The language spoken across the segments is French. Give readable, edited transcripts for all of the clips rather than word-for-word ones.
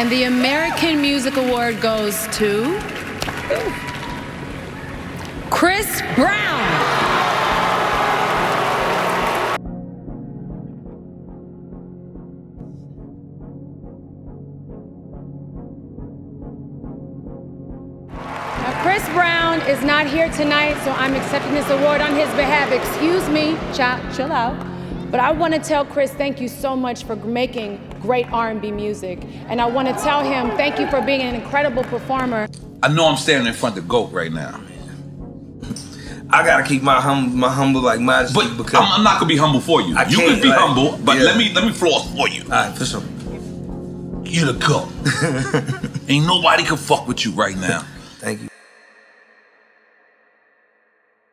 And the American Music Award goes to Chris Brown. Now, Chris Brown is not here tonight, so I'm accepting this award on his behalf. Excuse me, chill out. But I want to tell Chris, thank you so much for making great R&B music. And I want to tell him, thank you for being an incredible performer. I know I'm standing in front of GOAT right now. I gotta keep my humble like modesty. But because I'm not gonna be humble for you. You can be like, humble, but yeah. let me floss for you. Alright, for sure. You're the GOAT. Ain't nobody can fuck with you right now. Thank you.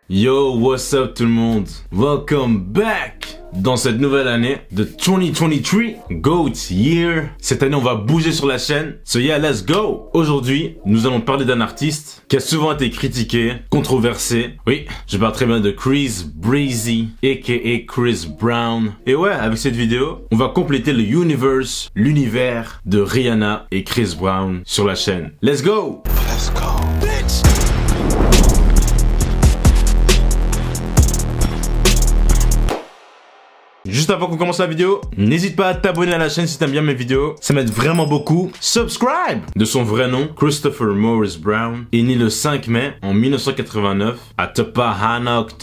Yo, what's up tout le monde? Welcome back dans cette nouvelle année de 2023, GOAT Year. Cette année, on va bouger sur la chaîne. So yeah, let's go! Aujourd'hui, nous allons parler d'un artiste qui a souvent été critiqué, controversé. Oui, je parle très bien de Chris Breezy, aka Chris Brown. Et ouais, avec cette vidéo, on va compléter l'univers de Rihanna et Chris Brown sur la chaîne. Let's go! Let's go, bitch! Juste avant qu'on commence la vidéo, n'hésite pas à t'abonner à la chaîne si t'aimes bien mes vidéos, ça m'aide vraiment beaucoup. Subscribe! De son vrai nom, Christopher Morris Brown est né le 5 mai en 1989 à Tappahannock,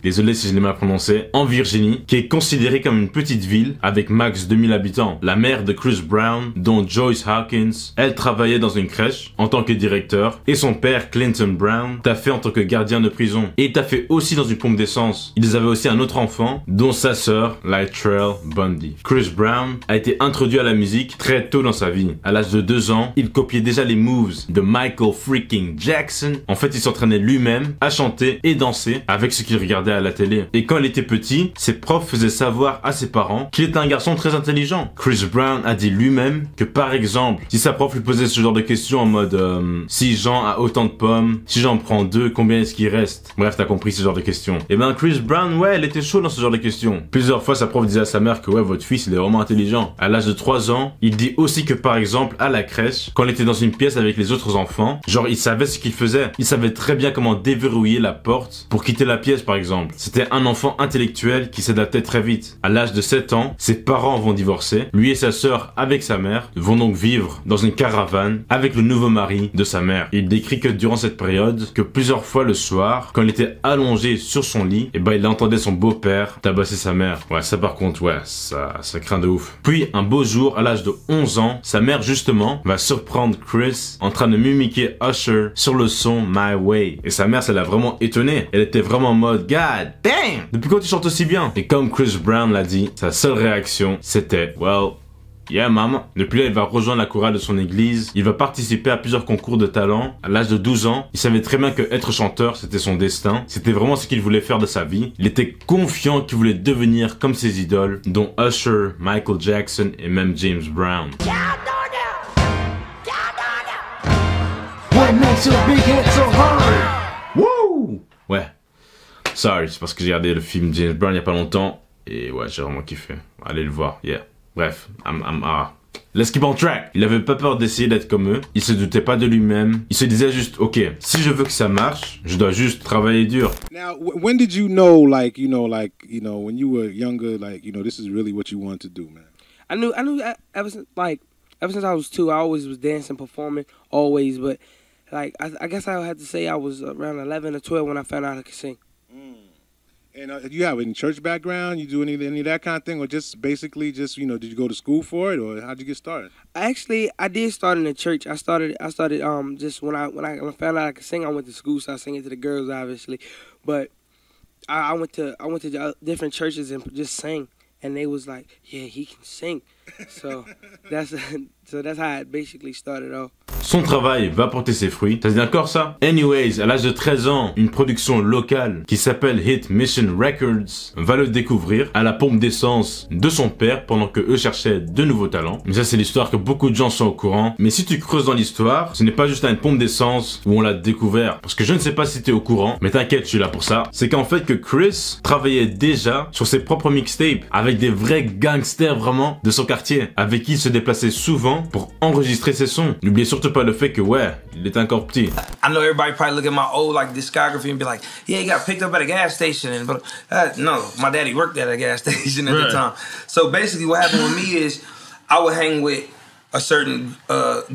désolé si je l'ai mal prononcé, en Virginie, qui est considérée comme une petite ville avec max 2000 habitants. La mère de Chris Brown, dont Joyce Hawkins, elle travaillait dans une crèche en tant que directeur, et son père, Clinton Brown, taffait en tant que gardien de prison. Et taffait aussi dans une pompe d'essence. Ils avaient aussi un autre enfant, dont sa sœur, Latrell Bundy. Chris Brown a été introduit à la musique très tôt dans sa vie. À l'âge de 2 ans, il copiait déjà les moves de Michael freaking Jackson. En fait, il s'entraînait lui-même à chanter et danser avec ce qu'il regardait à la télé. Et quand il était petit, ses profs faisaient savoir à ses parents qu'il était un garçon très intelligent. Chris Brown a dit lui-même que par exemple, si sa prof lui posait ce genre de questions en mode si Jean a autant de pommes, si j'en prends 2, combien est-ce qu'il reste? Bref, t'as compris ce genre de questions. Et ben Chris Brown, ouais, elle était chaud dans ce genre de questions. Plusieurs fois, sa prof disait à sa mère que ouais, votre fils, il est vraiment intelligent. À l'âge de 3 ans, il dit aussi que par exemple, à la crèche, quand il était dans une pièce avec les autres enfants, genre, il savait ce qu'il faisait. Il savait très bien comment déverrouiller la porte pour quitter la pièce, par exemple. C'était un enfant intellectuel qui s'adaptait très vite. À l'âge de 7 ans, ses parents vont divorcer. Lui et sa sœur, avec sa mère, vont donc vivre dans une caravane avec le nouveau mari de sa mère. Il décrit que durant cette période, que plusieurs fois le soir, quand il était allongé sur son lit, et ben, il entendait son beau-père tabasser sa mère. Ouais, ça par contre, ouais, ça craint de ouf. Puis, un beau jour, à l'âge de 11 ans, sa mère, justement, va surprendre Chris en train de mimiquer Usher sur le son My Way. Et sa mère, ça l'a vraiment étonné. Elle était vraiment en mode, God damn! Depuis quand tu chantes aussi bien? Et comme Chris Brown l'a dit, sa seule réaction, c'était, well, yeah, maman. Depuis là, il va rejoindre la chorale de son église. Il va participer à plusieurs concours de talent. À l'âge de 12 ans, il savait très bien que être chanteur, c'était son destin. C'était vraiment ce qu'il voulait faire de sa vie. Il était confiant qu'il voulait devenir comme ses idoles, dont Usher, Michael Jackson et même James Brown. What makes a big head so hard? Woo! Ouais. Sorry, c'est parce que j'ai regardé le film James Brown il y a pas longtemps. Et ouais, j'ai vraiment kiffé. Allez le voir, yeah. Bref, let's keep on track. Il avait pas peur d'essayer d'être comme eux. Il se doutait pas de lui-même. Il se disait juste, ok, si je veux que ça marche, je dois juste travailler dur. Now, when did you know, when you were younger, this is really what you want to do, man? I knew ever since I was 2, I always was dancing, performing, always. But like, I guess I had to say I was around 11 or 12 when I found out I could sing. And do you have any church background? You do any of that kind of thing, or just basically did you go to school for it, or how'd you get started? Actually, I did start in the church. I started just when I found out I could sing. I went to school, so I was singing to the girls, obviously. But I went to different churches and just sang, and they was like, yeah, he can sing. So that's how it basically started off. son travail va porter ses fruits. Ça se dit encore ça? Anyways, à l'âge de 13 ans, une production locale qui s'appelle Hit Mission Records va le découvrir à la pompe d'essence de son père pendant que eux cherchaient de nouveaux talents. Mais ça, c'est l'histoire que beaucoup de gens sont au courant. Mais si tu creuses dans l'histoire, ce n'est pas juste à une pompe d'essence où on l'a découvert. Parce que je ne sais pas si tu es au courant, mais t'inquiète, je suis là pour ça. C'est qu'en fait que Chris travaillait déjà sur ses propres mixtapes avec des vrais gangsters vraiment de son quartier, avec qui il se déplaçait souvent pour enregistrer ses sons. N'oubliez surtout pas le fait que ouais, il était encore petit. I know everybody probably look at my old like discography and be like, yeah, he got picked up at a gas station. And but no, my daddy worked at a gas station at the time. So basically, what happened with me is I would hang with a certain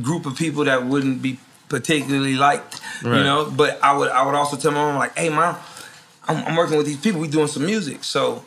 group of people that wouldn't be particularly liked, you know. But I would also tell my mom like, hey, mom, I'm working with these people. We doing some music, so.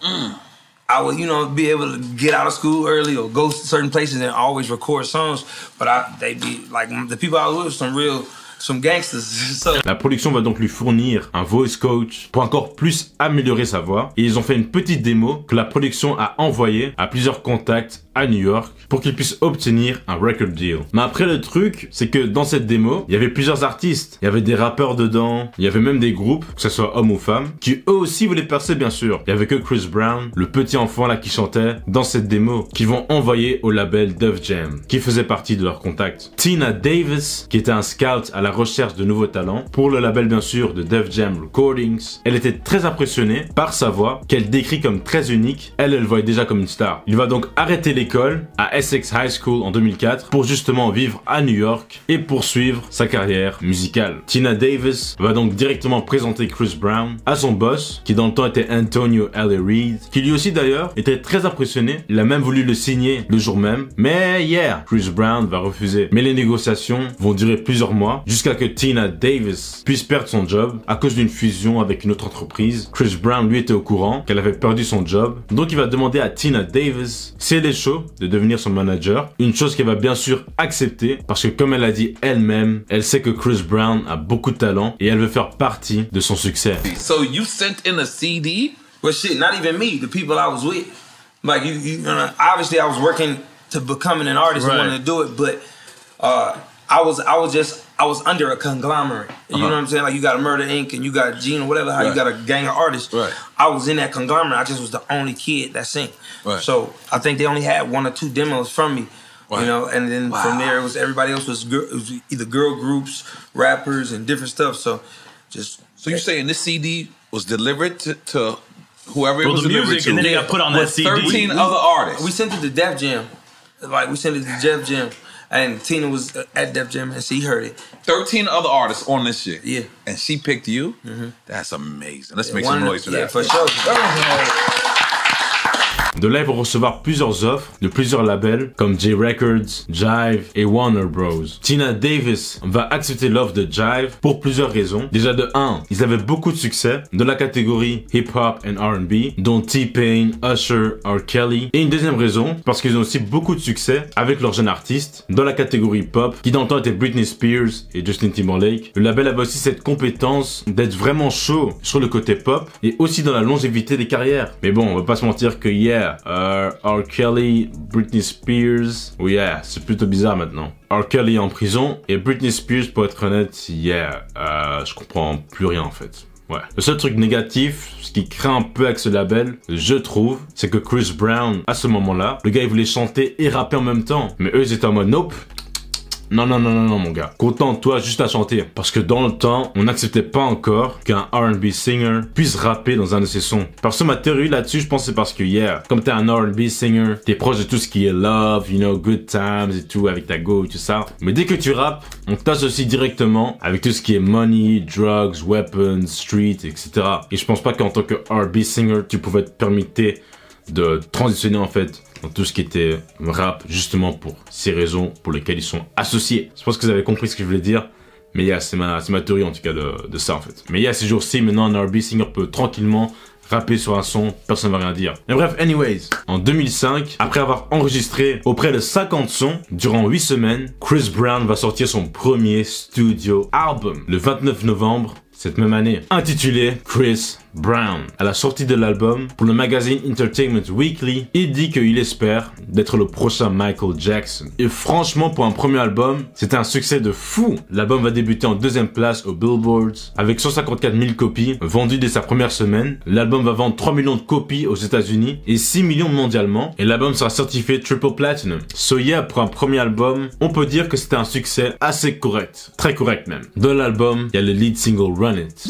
I would, you know, be able to get out of school early or go to certain places and always record songs. But they'd be like, the people I was with, some gangsters. So. La production va donc lui fournir un voice coach pour encore plus améliorer sa voix. Et ils ont fait une petite démo que la production a envoyée à plusieurs contacts à New York pour qu'ils puissent obtenir un record deal. Mais après le truc, c'est que dans cette démo, il y avait plusieurs artistes. Il y avait des rappeurs dedans, il y avait même des groupes, que ce soit hommes ou femmes, qui eux aussi voulaient percer bien sûr. Il y avait que Chris Brown, le petit enfant là qui chantait dans cette démo, qui vont envoyer au label Def Jam, qui faisait partie de leur contact. Tina Davis, qui était un scout à la recherche de nouveaux talents, pour le label bien sûr de Def Jam Recordings, elle était très impressionnée par sa voix, qu'elle décrit comme très unique. Elle le voyait déjà comme une star. Il va donc arrêter l'école à Essex High School en 2004 pour justement vivre à New York et poursuivre sa carrière musicale. Tina Davis va donc directement présenter Chris Brown à son boss, qui dans le temps était Antonio L. Reid, qui lui aussi d'ailleurs était très impressionné. Il a même voulu le signer le jour même, mais Chris Brown va refuser. Mais les négociations vont durer plusieurs mois jusqu'à que Tina Davis puisse perdre son job à cause d'une fusion avec une autre entreprise. Chris Brown lui était au courant qu'elle avait perdu son job, donc il va demander à Tina Davis si elle est chaud de devenir son manager, une chose qu'elle va bien sûr accepter parce que comme elle a dit elle-même, elle sait que Chris Brown a beaucoup de talent et elle veut faire partie de son succès. So you sent in a CD? Well, shit, not even me, the people I was with. Like you obviously I was working to becoming an artist and wanting to do it, but I was under a conglomerate. You know what I'm saying? Like you got a Murder Inc. and you got Gene or whatever, how you got a gang of artists. Right. I was in that conglomerate. I just was the only kid that sang. Right. So I think they only had 1 or 2 demos from me. Right. You know, and then from there it was everybody else was either girl groups, rappers, and different stuff. So you're saying this CD was delivered to whoever it was the delivered music, to? and then they got put on that CD. 13 other artists. We sent it to Def Jam. Like we sent it to Def Jam. And Tina was at Def Jam and she heard it. 13 other artists on this shit. Yeah. And she picked you? That's amazing. Let's make some noise for that. Yeah, for sure. De là, ils vont recevoir plusieurs offres de plusieurs labels comme J Records, Jive et Warner Bros. Tina Davis va accepter l'offre de Jive pour plusieurs raisons. Déjà de 1, ils avaient beaucoup de succès dans la catégorie hip-hop and R&B, dont T-Pain, Usher, R. Kelly. Et une deuxième raison, parce qu'ils ont aussi beaucoup de succès avec leurs jeunes artistes dans la catégorie pop, qui dans le temps était Britney Spears et Justin Timberlake. Le label avait aussi cette compétence d'être vraiment chaud sur le côté pop et aussi dans la longévité des carrières. Mais bon, on va pas se mentir que R. Kelly, Britney Spears, c'est plutôt bizarre maintenant. R. Kelly est en prison et Britney Spears, pour être honnête, je comprends plus rien en fait. Ouais. Le seul truc négatif, ce qui craint un peu avec ce label, je trouve, c'est que Chris Brown, à ce moment-là, le gars il voulait chanter et rapper en même temps. Mais eux ils étaient en mode nope. Non, mon gars. Contente-toi juste à chanter. Parce que dans le temps, on n'acceptait pas encore qu'un R&B singer puisse rapper dans un de ses sons. Parce que ma théorie là-dessus, je pense c'est parce que, comme t'es un R&B singer, t'es proche de tout ce qui est love, you know, good times et tout, avec ta go et tout ça. Mais dès que tu rappes, on t'associe directement avec tout ce qui est money, drugs, weapons, street, etc. Et je pense pas qu'en tant que R&B singer, tu pouvais te permettre de transitionner en fait dans tout ce qui était rap, justement pour ces raisons pour lesquelles ils sont associés. Je pense que vous avez compris ce que je voulais dire, mais c'est ma théorie en tout cas de ça en fait. Mais ces jours-ci, maintenant un R&B singer peut tranquillement rapper sur un son, personne ne va rien dire. Mais bref, anyways, en 2005, après avoir enregistré auprès de 50 sons durant 8 semaines, Chris Brown va sortir son premier studio album le 29 novembre cette même année, intitulé Chris Brown. À la sortie de l'album, pour le magazine Entertainment Weekly, il dit qu'il espère d'être le prochain Michael Jackson. Et franchement, pour un premier album, c'était un succès de fou. L'album va débuter en 2e place au Billboard avec 154 000 copies vendues dès sa première semaine. L'album va vendre 3 millions de copies aux États-Unis et 6 millions mondialement. Et l'album sera certifié Triple Platinum. So yeah, pour un premier album, on peut dire que c'était un succès assez correct. Très correct même. Dans l'album, il y a le lead single Run It.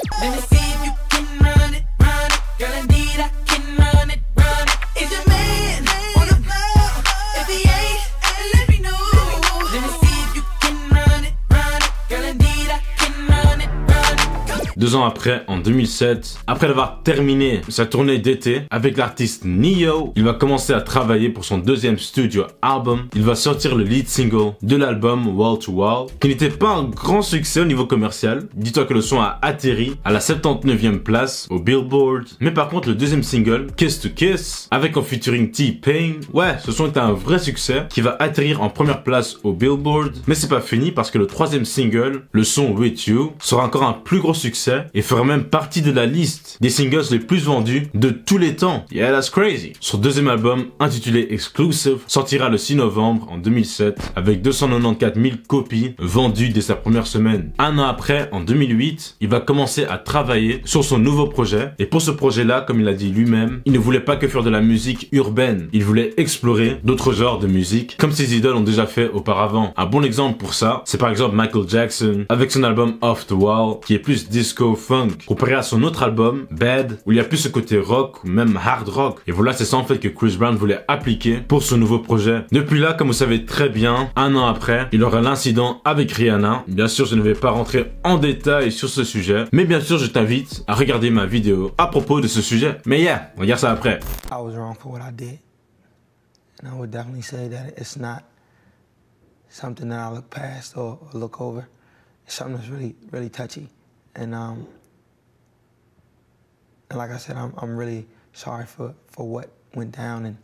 Deux ans après, en 2007, après avoir terminé sa tournée d'été avec l'artiste Ne-Yo, il va commencer à travailler pour son 2e studio album. Il va sortir le lead single de l'album Wall to Wall, qui n'était pas un grand succès au niveau commercial. Dis-toi que le son a atterri à la 79e place au Billboard. Mais par contre, le 2e single, Kiss to Kiss, avec en featuring T-Pain, ouais, ce son est un vrai succès qui va atterrir en première place au Billboard. Mais c'est pas fini parce que le 3e single, le son With You, sera encore un plus gros succès et fera même partie de la liste des singles les plus vendus de tous les temps. Yeah, that's crazy. Son 2e album, intitulé Exclusive, sortira le 6 novembre en 2007 avec 294 000 copies vendues dès sa première semaine. Un an après, en 2008, il va commencer à travailler sur son nouveau projet. Et pour ce projet-là, comme il a dit lui-même, il ne voulait pas que faire de la musique urbaine. Il voulait explorer d'autres genres de musique, comme ses idoles ont déjà fait auparavant. Un bon exemple pour ça, c'est par exemple Michael Jackson, avec son album Off the Wall, qui est plus disco funk, comparé à son autre album, Bad, où il y a plus ce côté rock ou même hard rock. Et voilà, c'est ça en fait que Chris Brown voulait appliquer pour ce nouveau projet. Depuis là, comme vous savez très bien, un an après, il aura l'incident avec Rihanna. Bien sûr, je ne vais pas rentrer en détail sur ce sujet, mais bien sûr, je t'invite à regarder ma vidéo à propos de ce sujet. Mais yeah, regarde ça après. I was wrong for what I did, and I would definitely say that it's not something that I look past or look over. It's something that's really touchy. And like I said, I'm really sorry for what went down and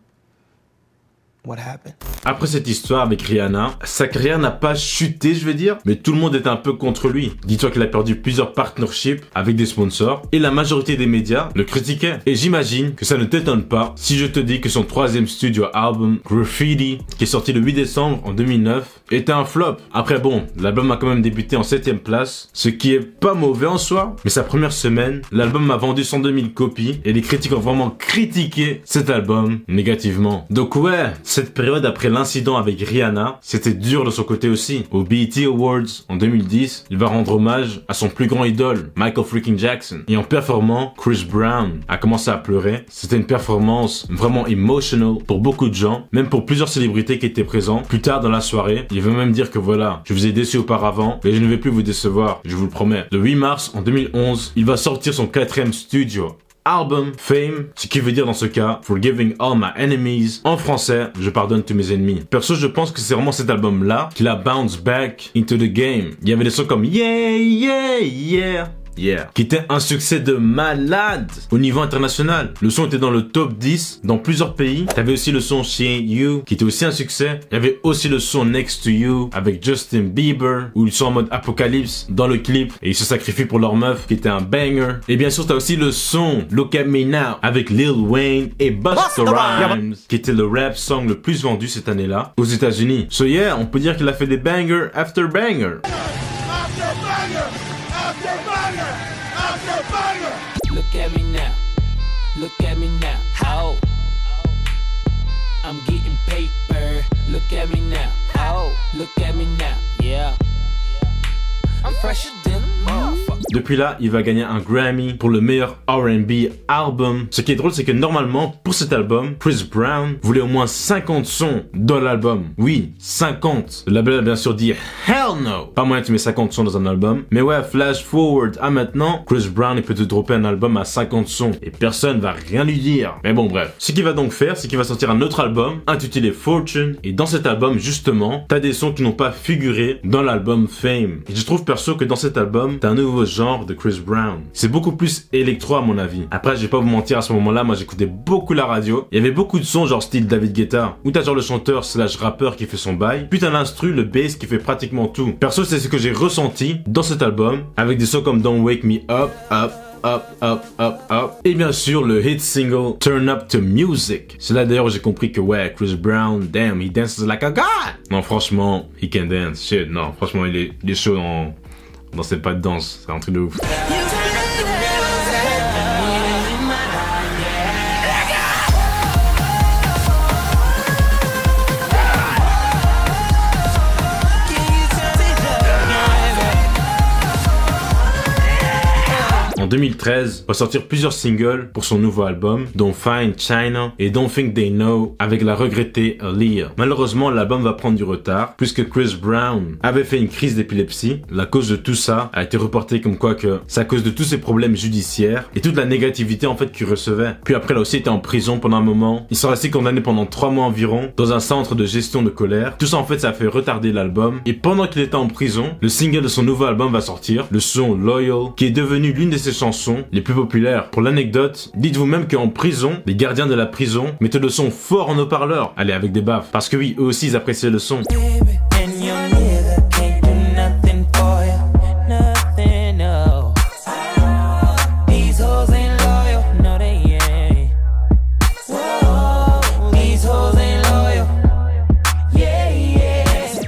what happened. Après cette histoire avec Rihanna, sa carrière n'a pas chuté, je veux dire, mais tout le monde est un peu contre lui. Dis-toi qu'il a perdu plusieurs partnerships avec des sponsors et la majorité des médias le critiquaient. Et j'imagine que ça ne t'étonne pas si je te dis que son 3e studio album, Graffiti, qui est sorti le 8 décembre en 2009, était un flop. Après bon, l'album a quand même débuté en 7e place, ce qui est pas mauvais en soi, mais sa première semaine, l'album a vendu 102 000 copies et les critiques ont vraiment critiqué cet album négativement. Donc ouais, cette période après l'incident avec Rihanna, c'était dur de son côté aussi. Au BET Awards en 2010, il va rendre hommage à son plus grand idole, Michael freaking Jackson. Et en performant, Chris Brown a commencé à pleurer. C'était une performance vraiment emotional pour beaucoup de gens, même pour plusieurs célébrités qui étaient présents. Plus tard dans la soirée, il veut même dire que voilà, je vous ai déçu auparavant, mais je ne vais plus vous décevoir, je vous le promets. Le 8 mars en 2011, il va sortir son 4e studio album, Fame, ce qui veut dire dans ce cas Forgiving All My Enemies. En français, je pardonne tous mes ennemis. Perso, je pense que c'est vraiment cet album-là qui l'a bounce back into the game. Il y avait des sons comme Yeah, Yeah, Yeah. Yeah, qui était un succès de malade au niveau international. Le son était dans le top 10 dans plusieurs pays. T'avais aussi le son She Ain't You, qui était aussi un succès. Il y avait aussi le son Next to You avec Justin Bieber, où ils sont en mode apocalypse dans le clip et ils se sacrifient pour leur meuf, qui était un banger. Et bien sûr, t'as aussi le son Look at Me Now avec Lil Wayne et Busta Rhymes, qui était le rap song le plus vendu cette année-là aux États-Unis. So yeah, on peut dire qu'il a fait des bangers after banger. Look at me now, look at me now, oh, I'm getting paper, look at me now, oh, look at me now, yeah, I'm fresher than a motherfucker. Depuis là, il va gagner un Grammy pour le meilleur R&B album. Ce qui est drôle, c'est que normalement, pour cet album, Chris Brown voulait au moins 50 sons dans l'album. Oui, 50. Le label a bien sûr dit hell no. Pas moyen que tu mets 50 sons dans un album. Mais ouais, flash forward à maintenant, Chris Brown il peut te dropper un album à 50 sons et personne va rien lui dire. Mais bon, bref. Ce qu'il va donc faire, c'est qu'il va sortir un autre album intitulé Fortune. Et dans cet album, justement, t'as des sons qui n'ont pas figuré dans l'album Fame. Et je trouve perso que dans cet album, t'as un nouveau genre de Chris Brown. C'est beaucoup plus électro à mon avis. Après, je vais pas vous mentir, à ce moment-là, moi j'écoutais beaucoup la radio. Il y avait beaucoup de sons genre style David Guetta, où t'as genre le chanteur slash rappeur qui fait son bail, puis t'as l'instru, le bass qui fait pratiquement tout. Perso, c'est ce que j'ai ressenti dans cet album, avec des sons comme Don't Wake Me Up, Up, Up, Up, Up, Up. Et bien sûr, le hit single Turn Up to Music. C'est là d'ailleurs où j'ai compris que ouais, Chris Brown, damn, he dances like a god. Non, franchement, he can dance. Shit, non, franchement, il est chaud dans ses pas de danse. C'est un truc de ouf. En 2013, va sortir plusieurs singles pour son nouveau album, dont Fine China et Don't Think They Know avec la regrettée Aaliyah. Malheureusement, l'album va prendre du retard puisque Chris Brown avait fait une crise d'épilepsie. La cause de tout ça a été reportée comme quoi que c'est à cause de tous ses problèmes judiciaires et toute la négativité en fait qu'il recevait. Puis après, il a aussi été en prison pendant un moment. Il sera resté condamné pendant 3 mois environ dans un centre de gestion de colère. Tout ça en fait, ça a fait retarder l'album. Et pendant qu'il était en prison, le single de son nouveau album va sortir, le son Loyal, qui est devenu l'une de ses chansons les plus populaires. Pour l'anecdote, dites-vous même qu'en prison, les gardiens de la prison mettaient le son fort en haut-parleur. Allez, avec des baffes. Parce que oui, eux aussi, ils appréciaient le son.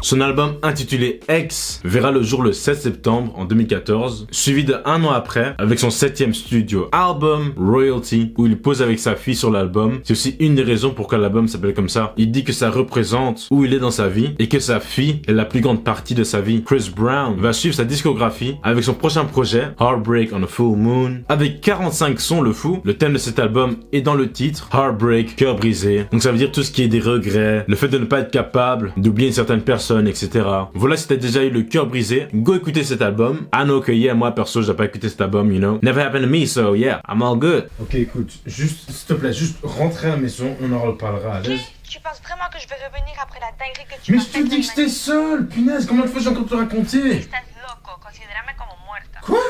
Son album intitulé X verra le jour le 7 septembre en 2014, suivi de 1 an après avec son 7e studio album Royalty, où il pose avec sa fille sur l'album. C'est aussi une des raisons pourquoi l'album s'appelle comme ça. Il dit que ça représente où il est dans sa vie et que sa fille est la plus grande partie de sa vie. Chris Brown va suivre sa discographie avec son prochain projet Heartbreak on a Full Moon, avec 45 sons le fou. Le thème de cet album est dans le titre, Heartbreak, cœur brisé. Donc ça veut dire tout ce qui est des regrets, le fait de ne pas être capable d'oublier une certaine personne, etc. Voilà, si t'as déjà eu le cœur brisé, go écouter cet album. I know que yeah, moi perso, j'ai pas écouté cet album, you know. Never happened to me, so yeah, I'm all good. Ok, écoute, juste, s'il te plaît, juste rentrer à la maison, on en reparlera à l'aise. Tu penses vraiment que je vais revenir après la dinguerie que tu Mais m'as je faite? te dis que j'étais seul, punaise, combien de fois j'ai encore te raconter? Estás loco, considérame como muerta. Quoi?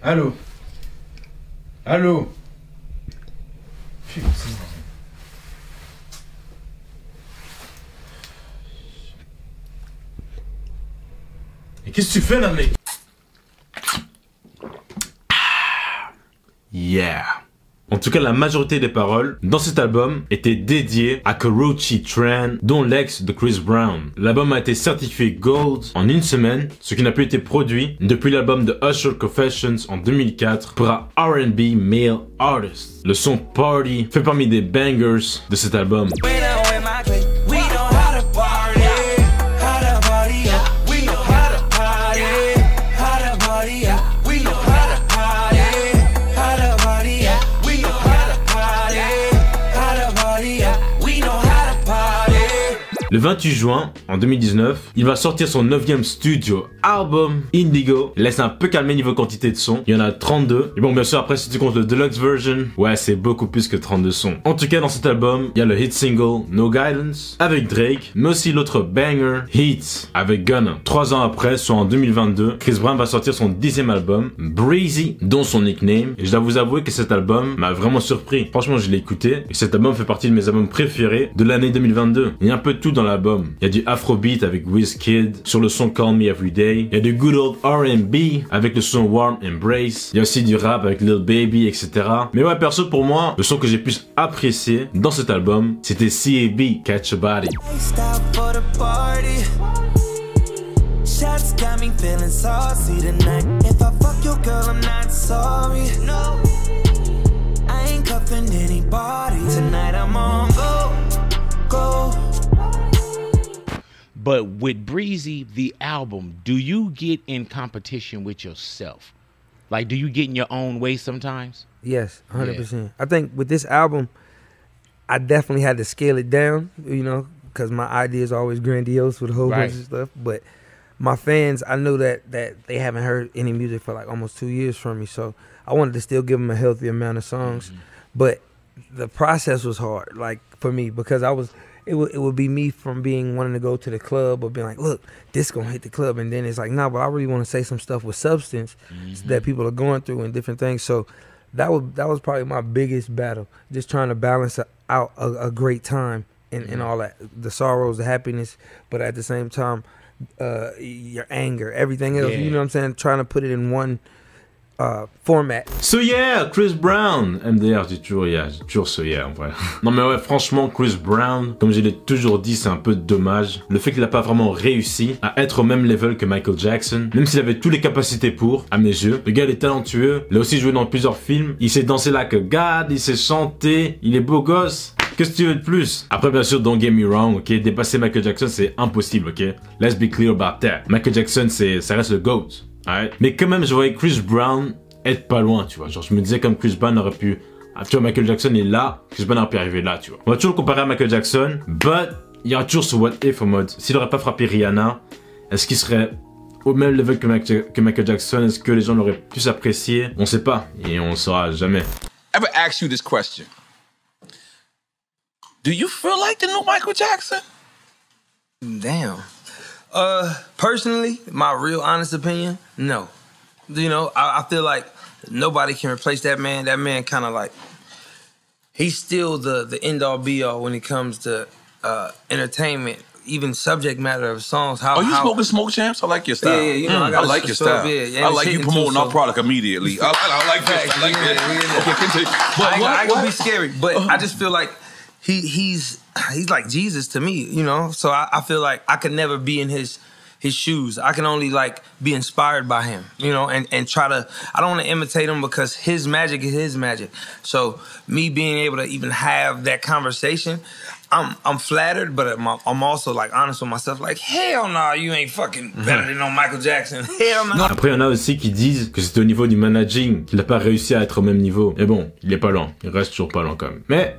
Allô? Allô? Putain. Et qu'est-ce que tu fais là, mec? Yeah. En tout cas, la majorité des paroles dans cet album étaient dédiées à Karrueche Tran, dont l'ex de Chris Brown. L'album a été certifié Gold en 1 semaine, ce qui n'a plus été produit depuis l'album de Usher Confessions en 2004 pour un R&B Male Artist. Le son Party fait parmi des bangers de cet album. Le 28 juin, en 2019, il va sortir son 9e studio album, Indigo. Laisse un peu calmer niveau quantité de sons. Il y en a 32. Et bon, bien sûr, après, si tu comptes le deluxe version, ouais, c'est beaucoup plus que 32 sons. En tout cas, dans cet album, il y a le hit single No Guidance avec Drake, mais aussi l'autre banger, Heat, avec Gunna. 3 ans après, soit en 2022, Chris Brown va sortir son 10e album, Breezy, dont son nickname. Et je dois vous avouer que cet album m'a vraiment surpris. Franchement, je l'ai écouté, et cet album fait partie de mes albums préférés de l'année 2022. Il y a un peu de tout dans l'album. Il y a du Afrobeat avec Wizkid sur le son Call Me Everyday. Il y a du good old R&B avec le son Warm Embrace. Il y a aussi du rap avec Lil Baby, etc. Mais ouais, perso, pour moi, le son que j'ai plus apprécié dans cet album, c'était C.A.B. Catch a Body. Shots got me feeling saucy tonight. If I fuck your girl, I'm not sorry. No, I ain't cuffing anybody tonight. I'm on go. But with Breezy, the album, do you get in competition with yourself? Like, do you get in your own way sometimes? Yes, 100%. I think with this album, I definitely had to scale it down, you know, because my ideas are always grandiose with a whole bunch of stuff. But my fans, I knew that they haven't heard any music for like almost 2 years from me. So I wanted to still give them a healthy amount of songs. But the process was hard, like, for me, because it would be me from wanting to go to the club or being like, look, this gonna hit the club, and then it's like, nah, but I really want to say some stuff with substance that people are going through and different things. So that was probably my biggest battle, just trying to balance out a great time and all that, the sorrows, the happiness, but at the same time, your anger, everything else. You know what I'm saying? Trying to put it in one format. So yeah, Chris Brown. MDR, j'ai toujours so yeah en vrai. Non mais ouais, franchement, Chris Brown, comme je l'ai toujours dit, c'est un peu dommage. Le fait qu'il n'a pas vraiment réussi à être au même level que Michael Jackson, même s'il avait toutes les capacités pour, à mes yeux. Le gars, il est talentueux. Il a aussi joué dans plusieurs films. Il sait danser like a god, il sait chanter, il est beau gosse. Qu'est-ce que tu veux de plus? Après, bien sûr, don't get me wrong, ok? Dépasser Michael Jackson, c'est impossible, ok? Let's be clear about that. Michael Jackson, ça reste le GOAT, alright? Mais quand même, je voyais Chris Brown être pas loin, tu vois. Genre, je me disais comme Chris Brown aurait pu... Ah, tu vois, Michael Jackson est là, Chris Brown aurait pu arriver là, tu vois. On va toujours le comparer à Michael Jackson, but il y a toujours ce what if en mode, s'il aurait pas frappé Rihanna, est-ce qu'il serait au même level que Michael Jackson? Est-ce que les gens l'auraient plus apprécié? On sait pas, et on le saura jamais. Ever ask you this question? Do you feel like the new Michael Jackson? Damn. Personally, my real honest opinion, no. You know, I feel like nobody can replace that man. That man kind of like, he's still the end-all be-all when it comes to entertainment, even subject matter of songs. Are you smoking Smoke Champs? I like your style. Yeah, you know, I like your style. Yeah, I like you promoting our product immediately. I like this. I like that. Okay, continue. But I ain't gonna be scary, but I just feel like he's like Jesus to me, you know? So I feel like I could never be in his shoes. I can only like be inspired by him, you know, and try to, I don't want to imitate him because his magic is his magic. So me being able to even have that conversation, I'm flattered, but I'm also like honest with myself, like hell no, you ain't fucking better than no Michael Jackson. Hell no. Après, il y en a aussi qui disent que c'est au niveau du managing qu'il n'a pas réussi à être au même niveau. Mais bon, il est pas loin. Il reste toujours pas loin quand même. Mais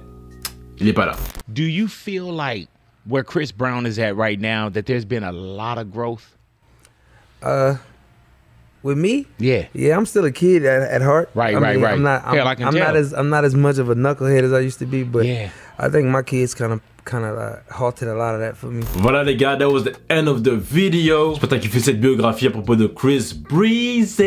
il est pas là. Do you feel like where Chris Brown is at right now that there's been a lot of growth? With me? Yeah. Yeah, I'm still a kid at heart. Right. I'm not as much of a knucklehead as I used to be, but yeah. I think my kids kind of halted a lot of that for me. Voilà les gars, that was the end of the video. J'espère que t'as kiffé cette biographie à propos de Chris Breezy.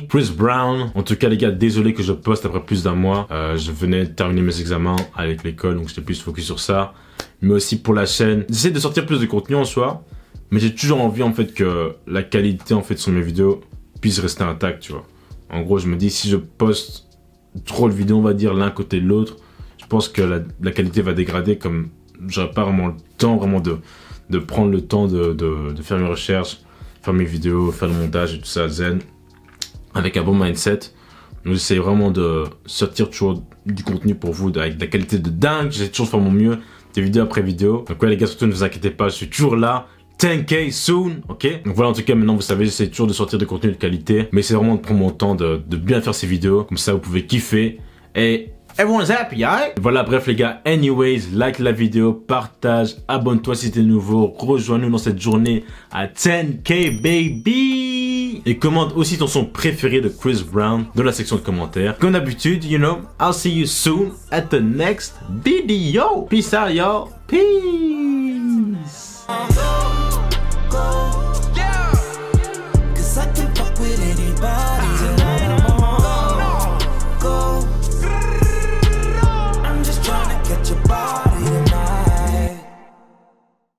Chris Brown. En tout cas les gars, désolé que je poste après plus d'un mois. Je venais de terminer mes examens avec l'école, donc j'étais plus focus sur ça. Mais aussi pour la chaîne. J'essaie de sortir plus de contenu en soi. Mais j'ai toujours envie en fait que la qualité en fait sur mes vidéos puisse rester intacte, tu vois. En gros, je me dis si je poste trop de vidéos, on va dire l'un côté de l'autre, je pense que la qualité va dégrader, comme j'aurai pas vraiment le temps de prendre le temps de faire mes recherches, faire mes vidéos, faire le montage et tout ça zen, avec un bon mindset. Donc j'essaie vraiment de sortir toujours du contenu pour vous avec de la qualité de dingue. J'essaie toujours de faire mon mieux, des vidéos après vidéo. Donc ouais les gars, surtout ne vous inquiétez pas, je suis toujours là. 10K soon, ok? Donc voilà, en tout cas, maintenant, vous savez, j'essaie toujours de sortir de contenu de qualité. Mais c'est vraiment de prendre mon temps de bien faire ces vidéos. Comme ça, vous pouvez kiffer. Et everyone's happy, alright? Voilà, bref, les gars. Anyways, like la vidéo, partage, abonne-toi si t'es nouveau. Rejoins-nous dans cette journée à 10K, baby! Et commente aussi ton son préféré de Chris Brown dans la section de commentaires. Comme d'habitude, you know, I'll see you soon at the next video. Peace out, y'all. Peace!